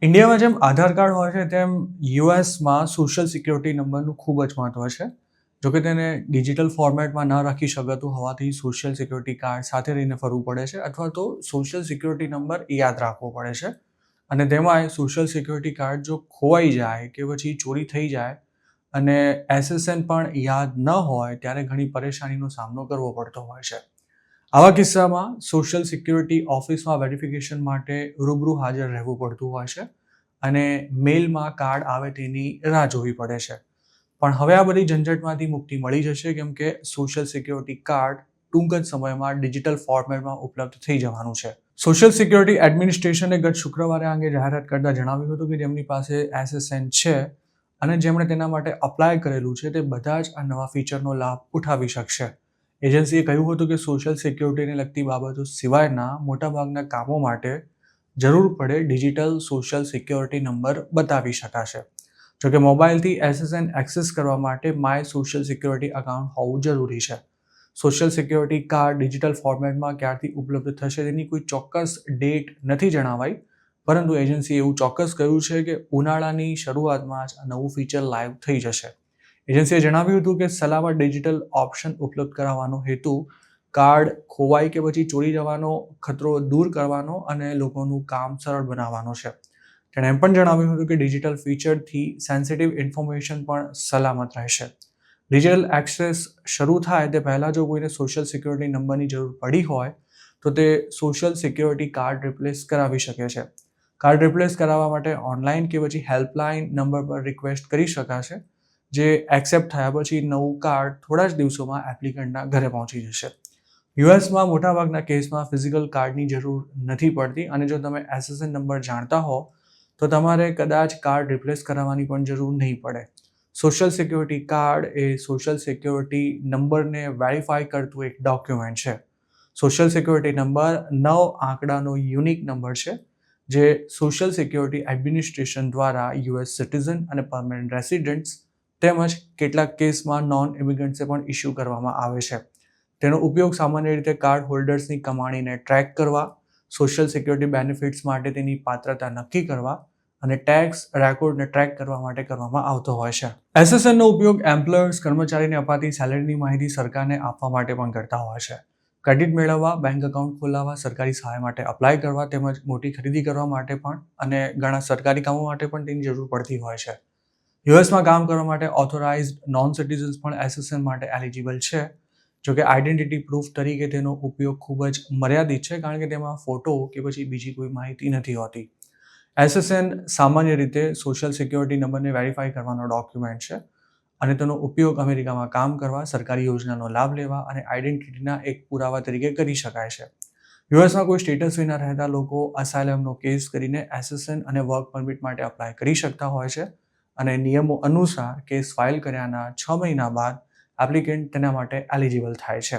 ઇન્ડિયામાં જેમ આધાર કાર્ડ હોય છે તેમ યુએસમાં સોશિયલ સિક્યોરિટી નંબરનું ખૂબ જ મહત્ત્વ છે. જોકે તેને ડિજિટલ ફોર્મેટમાં ન રાખી શકાતું હોવાથી સોશિયલ સિક્યોરિટી કાર્ડ સાથે લઈને ફરવું પડે છે અથવા તો સોશિયલ સિક્યોરિટી નંબર યાદ રાખવો પડે છે. અને તેમાંય સોશિયલ સિક્યોરિટી કાર્ડ જો ખોવાઈ જાય કે પછી ચોરી થઈ જાય અને એસએસએન પણ યાદ ન હોય ત્યારે ઘણી પરેશાનીનો સામનો કરવો પડતો હોય છે. આવા કિસ્સામાં સોશિયલ સિક્યુરિટી ઓફિસમાં વેરિફિકેશન માટે રૂબરૂ હાજર રહેવું પડતું હોય છે અને મેલમાં કાર્ડ આવે તેની રાહ જોવી પડે છે. પણ હવે આ બધી ઝંઝટમાંથી મુક્તિ મળી જશે કેમ કે સોશિયલ સિક્યુરિટી કાર્ડ ટૂંક જ સમયમાં ડિજિટલ ફોર્મેટમાં ઉપલબ્ધ થઈ જવાનું છે. સોશિયલ સિક્યુરિટી એડમિનિસ્ટ્રેશને ગત શુક્રવારે આ અંગે જાહેરાત કરતા જણાવ્યું હતું કે જેમની પાસે એસએસએન છે અને જેમણે તેના માટે અપ્લાય કરેલું છે તે બધા જ આ નવા ફીચરનો લાભ ઉઠાવી શકશે. એજન્સીએ કહ્યું હતું કે સોશિયલ સિક્યુરિટીને લગતી બાબતો સિવાયના મોટાભાગના કામો માટે જરૂર પડે ડિજિટલ સોશિયલ સિક્યુરિટી નંબર બતાવી શકાશે. જોકે મોબાઈલથી એસએસએન એક્સેસ કરવા માટે માય સોશિયલ સિક્યુરિટી અકાઉન્ટ હોવું જરૂરી છે. સોશિયલ સિક્યુરિટી કાર્ડ ડિજિટલ ફોર્મેટમાં ક્યારથી ઉપલબ્ધ થશે તેની કોઈ ચોક્કસ ડેટ નથી જણાવાઈ, પરંતુ એજન્સીએ એવું ચોક્કસ કહ્યું છે કે ઉનાળાની શરૂઆતમાં જ આ નવું ફીચર લાઈવ થઈ જશે. એજન્સીએ જણાવ્યું હતું કે સલામત ડિજિટલ ઓપ્શન ઉપલબ્ધ કરાવવાનો હેતુ કાર્ડ ખોવાઈ કે પછી ચોરી જવાનો ખતરો દૂર કરવાનો અને લોકોનું કામ સરળ બનાવવાનો છે. તેણે એમ પણ જણાવ્યું હતું કે ડિજિટલ ફીચરથી સેન્સિટિવ ઇન્ફોર્મેશન પણ સલામત રહેશે. ડિજિટલ એક્સેસ શરૂ થાય તે પહેલાં જો કોઈને સોશિયલ સિક્યુરિટી નંબરની જરૂર પડી હોય તો તે સોશિયલ સિક્યુરિટી કાર્ડ રિપ્લેસ કરાવી શકે છે. કાર્ડ રિપ્લેસ કરાવવા માટે ઓનલાઈન કે પછી હેલ્પલાઇન નંબર પર રિક્વેસ્ટ કરી શકાશે, જે એક્સેપ્ટ થયા પછી નવું કાર્ડ થોડા જ દિવસોમાં એપ્લિકન્ટના ઘરે પહોંચી જશે. યુએસમાં મોટાભાગના કેસમાં ફિઝિકલ કાર્ડની જરૂર નથી પડતી અને જો તમે એસએસએન નંબર જાણતા હો તો તમારે કદાચ કાર્ડ રિપ્લેસ કરાવવાની પણ જરૂર નહીં પડે. સોશિયલ સિક્યુરિટી કાર્ડ એ સોશિયલ સિક્યુરિટી નંબરને વેરીફાઈ કરતું એક ડોક્યુમેન્ટ છે. સોશિયલ સિક્યુરિટી નંબર 9 આંકડાનો યુનિક નંબર છે જે સોશિયલ સિક્યુરિટી એડમિનિસ્ટ્રેશન દ્વારા યુએસ સિટીઝન અને પરમેનન્ટ રેસિડેન્ટ્સ તેમજ કેટલાક કેસમાં નોન ઇમિગ્રન્ટ્સે પણ ઇસ્યુ કરવામાં આવે છે. તેનો ઉપયોગ સામાન્ય રીતે કાર્ડ હોલ્ડર્સની કમાણીને ટ્રેક કરવા, સોશિયલ સિક્યુરિટી બેનિફિટ્સ માટે તેની પાત્રતા નક્કી કરવા અને ટેક્સ રેકોર્ડને ટ્રેક કરવા માટે કરવામાં આવતો હોય છે. એસએસએનનો ઉપયોગ એમ્પ્લોયર્સ કર્મચારીને અપાતી સેલેરીની માહિતી સરકારને આપવા માટે પણ કરતા હોય છે. ક્રેડિટ મેળવવા, બેંક એકાઉન્ટ ખોલાવવા, સરકારી સહાય માટે અપ્લાય કરવા તેમજ મોટી ખરીદી કરવા માટે પણ અને ઘણા સરકારી કામો માટે પણ તેની જરૂર પડતી હોય છે. યુએસમાં કામ કરવા માટે ઓથોરાઇઝ્ડ નોન સિટીઝન્સ પણ એસએસએન માટે એલિજિબલ છે. જોકે આઈડેન્ટિટી પ્રૂફ તરીકે તેનો ઉપયોગ ખૂબ જ મર્યાદિત છે કારણ કે તેમાં ફોટો કે પછી બીજી કોઈ માહિતી નથી હોતી. એસએસએન સામાન્ય રીતે સોશિયલ સિક્યુરિટી નંબરને વેરીફાઈ કરવાનો ડોક્યુમેન્ટ છે અને તેનો ઉપયોગ અમેરિકામાં કામ કરવા, સરકારી યોજનાનો લાભ લેવા અને આઈડેન્ટિટીના એક પુરાવા તરીકે કરી શકાય છે. યુએસમાં કોઈ સ્ટેટસ વિના રહેતા લોકો અસાયલમનો કેસ કરીને એસએસએન અને વર્ક પરમિટ માટે અપ્લાય કરી શકતા હોય છે અને નિયમો અનુસાર કેસ ફાઇલ કર્યાના 6 મહિના બાદ એપ્લિકેન્ટ તેના માટે એલિજિબલ થાય છે.